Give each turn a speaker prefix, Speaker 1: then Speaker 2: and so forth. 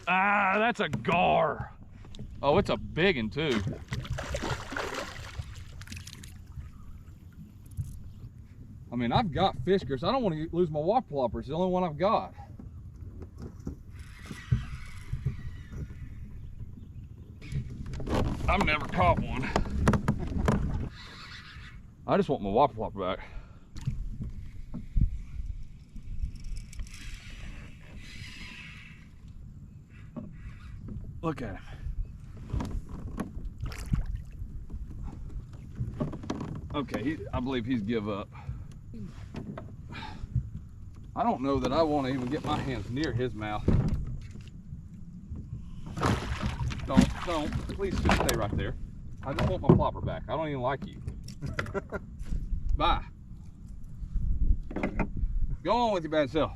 Speaker 1: Ah, that's a gar. Oh, it's a big one too. I mean, I've got fish grips. I don't want to lose my whopper plopper. It's the only one I've got. I've never caught one. I just want my whopper plopper back. Look at him. Okay, I believe he's give up. I don't know that I want to even get my hands near his mouth. Don't. Please just stay right there. I just want my plopper back. I don't even like you. Bye. Go on with your bad self.